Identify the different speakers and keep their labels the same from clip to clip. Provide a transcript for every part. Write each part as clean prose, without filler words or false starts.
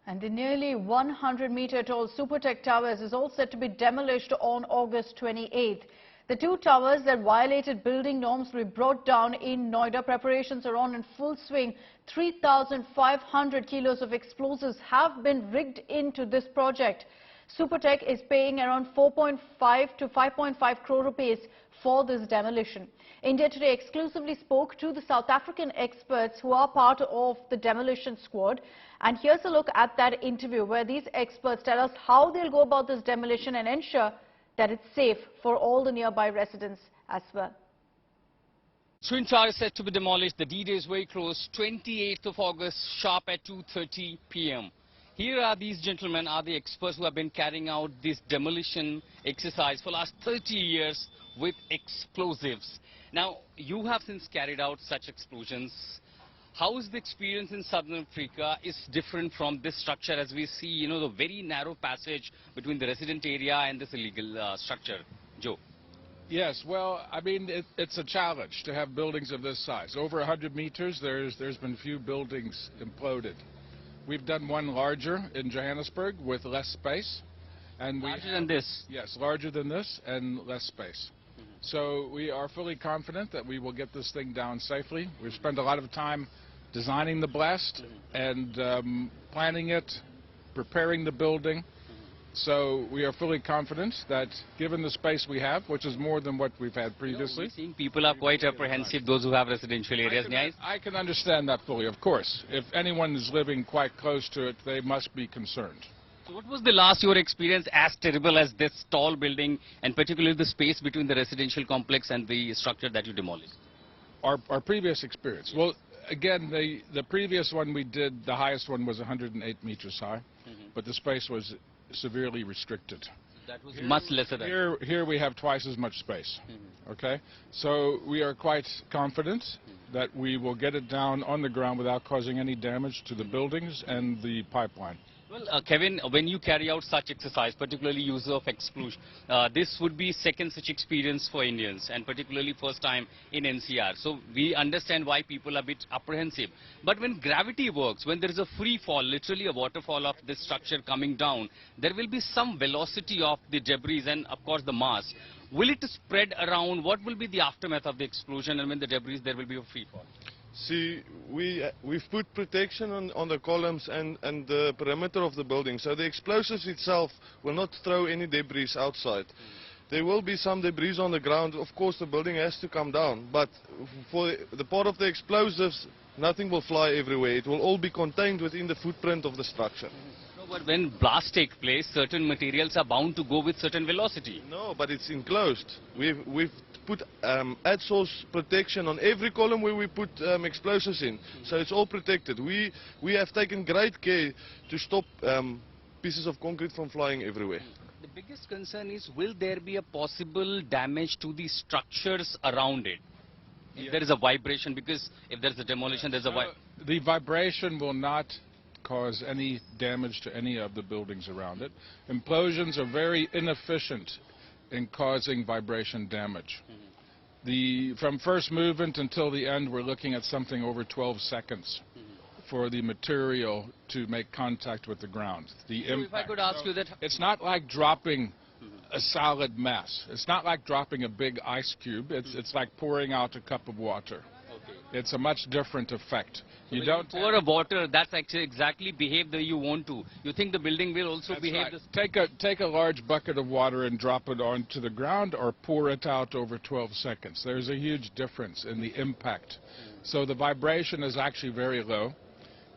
Speaker 1: And the nearly 100-meter tall Supertech towers is all set to be demolished on August 28th. The two towers that violated building norms will be brought down in Noida. Preparations are on in full swing. 3,500 kilos of explosives have been rigged into this project. Supertech is paying around 4.5 to 5.5 crore rupees for this demolition. India Today exclusively spoke to the South African experts who are part of the demolition squad. And here's a look at that interview where these experts tell us how they'll go about this demolition and ensure that it's safe for all the nearby residents as well.
Speaker 2: Twin Tower is set to be demolished. The D-Day is very close, 28th of August, sharp at 2:30 p.m. Here are these gentlemen, are the experts who have been carrying out this demolition exercise for the last 30 years with explosives. Now, you have since carried out such explosions. How is the experience in Southern Africa is different from this structure as we see, the very narrow passage between the resident area and this illegal structure? Joe.
Speaker 3: Yes, well, I mean, it's a challenge to have buildings of this size. Over 100 meters, there's been few buildings imploded. We've done one larger in Johannesburg with less space. And
Speaker 2: larger than this?
Speaker 3: Yes, larger than this and less space. So we are fully confident that we will get this thing down safely. We've spent a lot of time designing the blast and planning it, preparing the building. So we are fully confident that given the space we have, which is more than what we've had previously.
Speaker 2: Seeing people are quite apprehensive, those who have residential areas.
Speaker 3: I can understand that fully, of course. If anyone is living quite close to it, they must be concerned.
Speaker 2: So what was the last your experience as terrible as this tall building and particularly the space between the residential complex and the structure that you demolished?
Speaker 3: Our previous experience. Well, again, the previous one we did, the highest one was 108 meters high, but the space was severely restricted.
Speaker 2: That was much lesser than
Speaker 3: here we have twice as much space. Okay, so we are quite confident that we will get it down on the ground without causing any damage to the buildings and the pipeline.
Speaker 2: Well, Kevin, when you carry out such exercise, particularly use of explosion, this would be second such experience for Indians and particularly first time in NCR. So we understand why people are a bit apprehensive. But when gravity works, when there is a free fall, literally a waterfall of this structure coming down, there will be some velocity of the debris and of course the mass. Will it spread around? What will be the aftermath of the explosion and when the debris there will be a free fall?
Speaker 4: See, we've put protection on the columns and the perimeter of the building, so the explosives itself will not throw any debris outside. There will be some debris on the ground. Of course, the building has to come down, but for the part of the explosives, nothing will fly everywhere. It will all be contained within the footprint of the structure.
Speaker 2: No, but when blasts take place, certain materials are bound to go with certain velocity.
Speaker 4: No, but it's enclosed. We've put ad-source protection on every column where we put explosives in, so it's all protected. We have taken great care to stop pieces of concrete from flying everywhere.
Speaker 2: The biggest concern is, will there be a possible damage to the structures around it? If there is a vibration, because if there is a demolition, there's a vibration.
Speaker 3: The vibration will not cause any damage to any of the buildings around it. Implosions are very inefficient in causing vibration damage. From first movement until the end, we're looking at something over 12 seconds for the material to make contact with the ground. The
Speaker 2: so
Speaker 3: impact.
Speaker 2: If I could ask you that,
Speaker 3: it's not like dropping a solid mass. It's not like dropping a big ice cube. It's like pouring out a cup of water. It's a much different effect.
Speaker 2: So you don't pour a water, that's actually exactly behave the way you want to. You think the building will also behave
Speaker 3: right. Take a large bucket of water and drop it onto the ground or pour it out over 12 seconds. There's a huge difference in the impact. So the vibration is actually very low.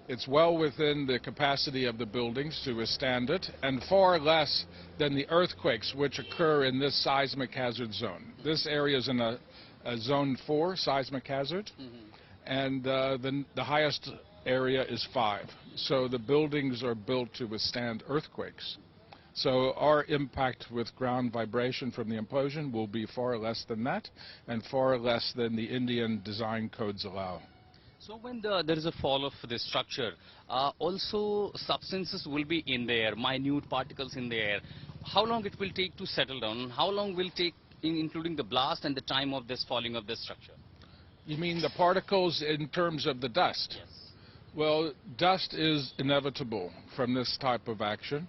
Speaker 3: It's well within the capacity of the buildings to withstand it, and far less than the earthquakes which occur in this seismic hazard zone. This area is in a zone 4 seismic hazard, and the highest area is 5. So the buildings are built to withstand earthquakes. So our impact with ground vibration from the implosion will be far less than that, and far less than the Indian design codes allow.
Speaker 2: So when there is a fall of this structure, also substances will be in there, minute particles in the air. How long it will take to settle down? How long will it take, including the blast and the time of this falling of this structure?
Speaker 3: You mean the particles in terms of the dust?
Speaker 2: Yes.
Speaker 3: Well, dust is inevitable from this type of action,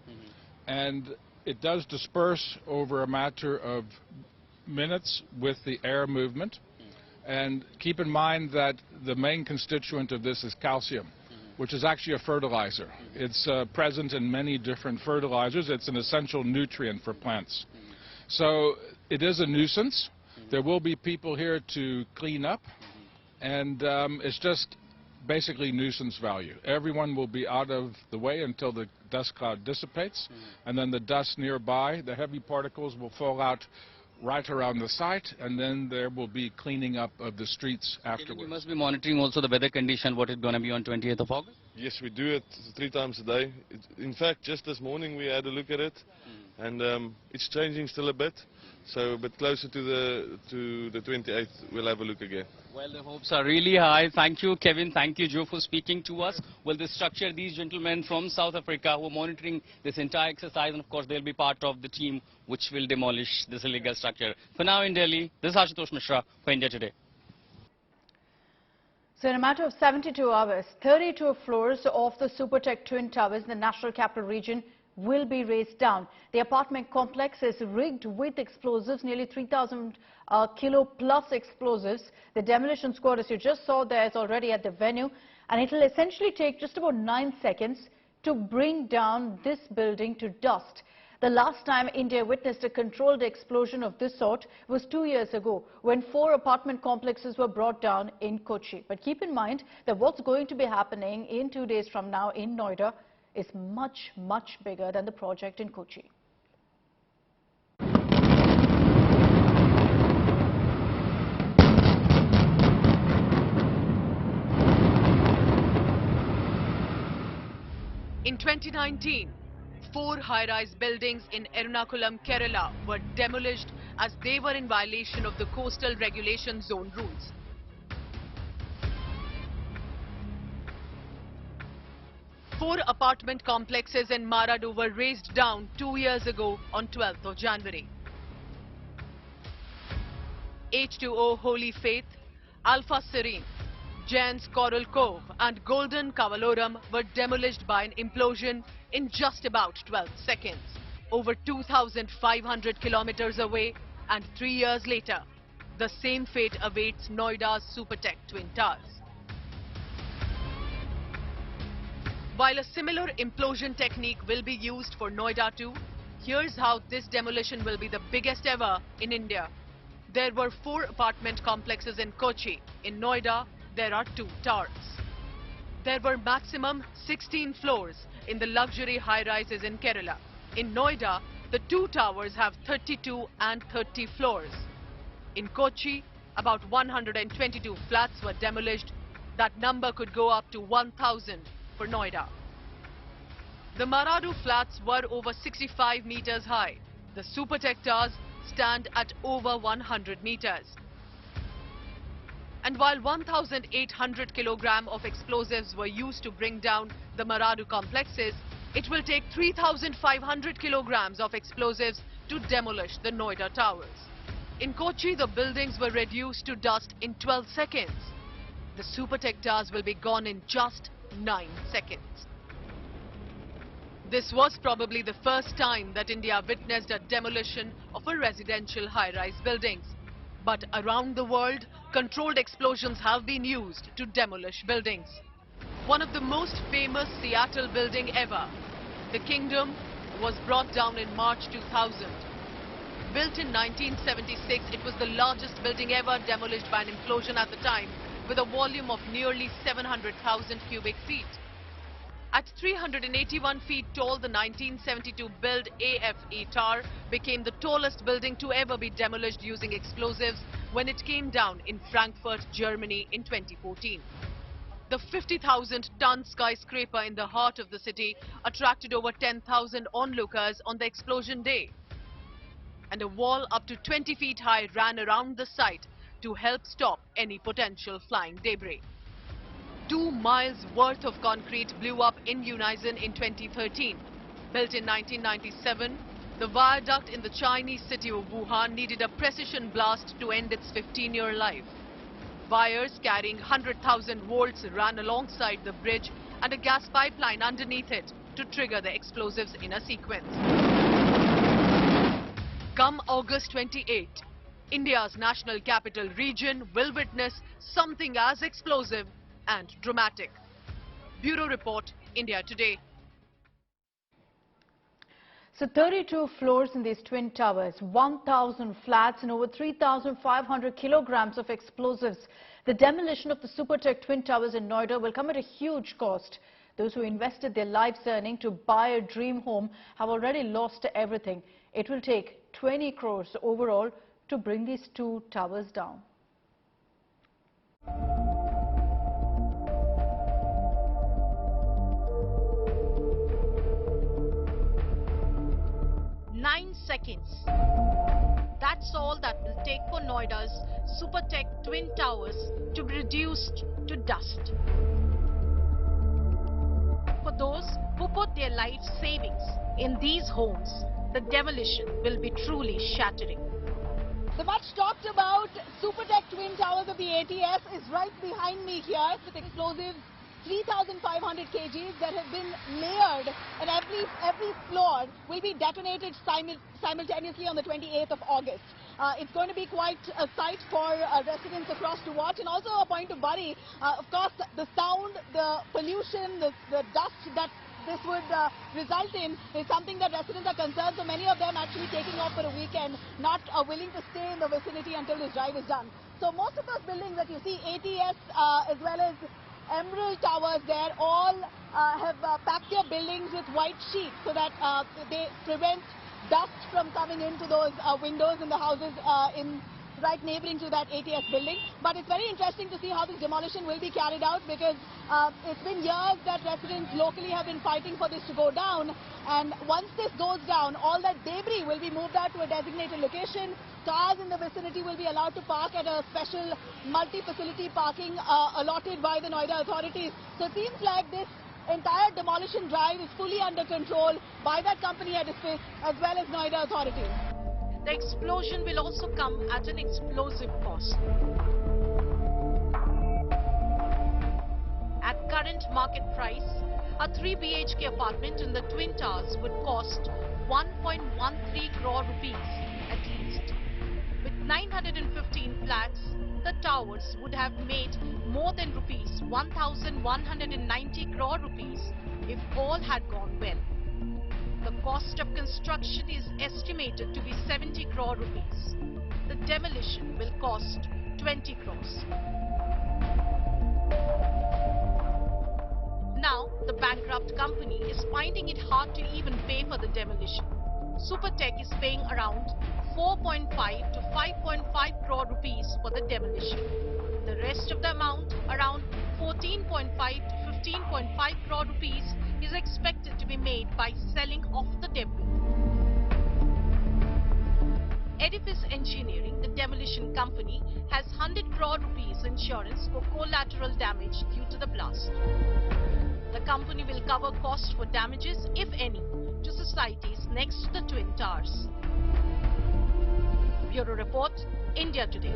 Speaker 3: and it does disperse over a matter of minutes with the air movement. And keep in mind that the main constituent of this is calcium, which is actually a fertilizer. It's present in many different fertilizers. It's an essential nutrient for plants. So it is a nuisance. There will be people here to clean up, and it's just basically nuisance value. Everyone will be out of the way until the dust cloud dissipates, and then the dust nearby, the heavy particles, will fall out right around the site, and then there will be cleaning up of the streets afterwards.
Speaker 2: You must be monitoring also the weather condition, what it's going to be on 28th of August?
Speaker 4: Yes, we do it 3 times a day. In fact, just this morning we had a look at it, and it's changing still a bit. So a bit closer to the 28th, we'll have a look again.
Speaker 2: Well, the hopes are really high. Thank you, Kevin. Thank you, Joe, for speaking to us. Well, this structure, these gentlemen from South Africa who are monitoring this entire exercise, and of course, they'll be part of the team which will demolish this illegal structure. For now in Delhi, this is Ashutosh Mishra for India Today.
Speaker 1: So in a matter of 72 hours, 32 floors of the Supertech Twin Towers in the National Capital Region will be razed down. The apartment complex is rigged with explosives, nearly 3,000 kilo plus explosives. The demolition squad, as you just saw there, is already at the venue, and it will essentially take just about 9 seconds to bring down this building to dust. The last time India witnessed a controlled explosion of this sort was 2 years ago, when 4 apartment complexes were brought down in Kochi. But keep in mind that what's going to be happening in 2 days from now in Noida is much, much bigger than the project in Kochi.
Speaker 5: In 2019, 4 high-rise buildings in Ernakulam, Kerala were demolished as they were in violation of the Coastal Regulation Zone rules. Four apartment complexes in Maradu were razed down 2 years ago on 12th of January. H2O Holy Faith, Alpha Serene, Jain's Coral Cove and Golden Kavaloram were demolished by an implosion in just about 12 seconds, over 2,500 kilometers away, and 3 years later, the same fate awaits Noida's Supertech Twin Towers. While a similar implosion technique will be used for Noida too, here's how this demolition will be the biggest ever in India. There were 4 apartment complexes in Kochi. In Noida, there are 2 towers. There were maximum 16 floors in the luxury high-rises in Kerala. In Noida, the 2 towers have 32 and 30 floors. In Kochi, about 122 flats were demolished. That number could go up to 1,000 for Noida. The Maradu flats were over 65 meters high. The Supertech towers stand at over 100 meters. And while 1,800 kilograms of explosives were used to bring down the Maradu complexes, it will take 3,500 kilograms of explosives to demolish the Noida towers. In Kochi, the buildings were reduced to dust in 12 seconds. The Supertech towers will be gone in just 9 seconds. This was probably the first time that India witnessed a demolition of a residential high-rise buildings. But around the world, controlled explosions have been used to demolish buildings. One of the most famous Seattle building ever, the Kingdom, was brought down in March 2000. Built in 1976, it was the largest building ever demolished by an implosion at the time, with a volume of nearly 700,000 cubic feet. At 381 feet tall, the 1972 built AFE tower became the tallest building to ever be demolished using explosives when it came down in Frankfurt, Germany in 2014. The 50,000-ton skyscraper in the heart of the city attracted over 10,000 onlookers on the explosion day. And a wall up to 20 feet high ran around the site to help stop any potential flying debris. 2 miles worth of concrete blew up in unison in 2013. Built in 1997, the viaduct in the Chinese city of Wuhan needed a precision blast to end its 15-year life. Wires carrying 100,000 volts ran alongside the bridge and a gas pipeline underneath it to trigger the explosives in a sequence. Come August 28, India's national capital region will witness something as explosive and dramatic. Bureau Report, India Today.
Speaker 1: So 32 floors in these twin towers, 1,000 flats and over 3,500 kilograms of explosives. The demolition of the Supertech twin towers in Noida will come at a huge cost. Those who invested their life's earning to buy a dream home have already lost everything. It will take 20 crores overall to bring these two towers down.
Speaker 6: Seconds. That's all that will take for Noida's Supertech twin towers to be reduced to dust. For those who put their life savings in these homes, the demolition will be truly shattering.
Speaker 7: The much talked about Supertech twin towers of the ATS is right behind me here with explosives 3,500 kgs that have been layered, and every floor will be detonated simultaneously on the 28th of August. It's going to be quite a sight for residents across to watch, and also a point of worry. Of course, the sound, the pollution, the dust that this would result in is something that residents are concerned. So many of them actually taking off for a weekend, not willing to stay in the vicinity until this drive is done. So most of those buildings that you see, ATS as well as Emerald Towers, there all have packed their buildings with white sheets so that they prevent dust from coming into those windows in the houses right neighboring to that ATS building. But it's very interesting to see how this demolition will be carried out, because it's been years that residents locally have been fighting for this to go down, and once this goes down, all that debris will be moved out to a designated location. Cars in the vicinity will be allowed to park at a special multi-facility parking allotted by the Noida authorities. So it seems like this entire demolition drive is fully under control by that company edifice as well as Noida authorities.
Speaker 6: The explosion will also come at an explosive cost. At current market price, a 3 BHK apartment in the Twin Towers would cost 1.13 crore rupees at least. With 915 flats, the towers would have made more than rupees 1,190 crore rupees if all had gone well. The cost of construction is estimated to be 70 crore rupees. The demolition will cost 20 crores. Now, the bankrupt company is finding it hard to even pay for the demolition. Supertech is paying around 4.5 to 5.5 crore rupees for the demolition. The rest of the amount, around 14.5 to 15.5 crore rupees, is expected to be made by selling off the debris. Edifice Engineering, the demolition company, has 100 crore rupees insurance for collateral damage due to the blast. The company will cover costs for damages, if any, to societies next to the Twin Towers. Bureau Report, India Today.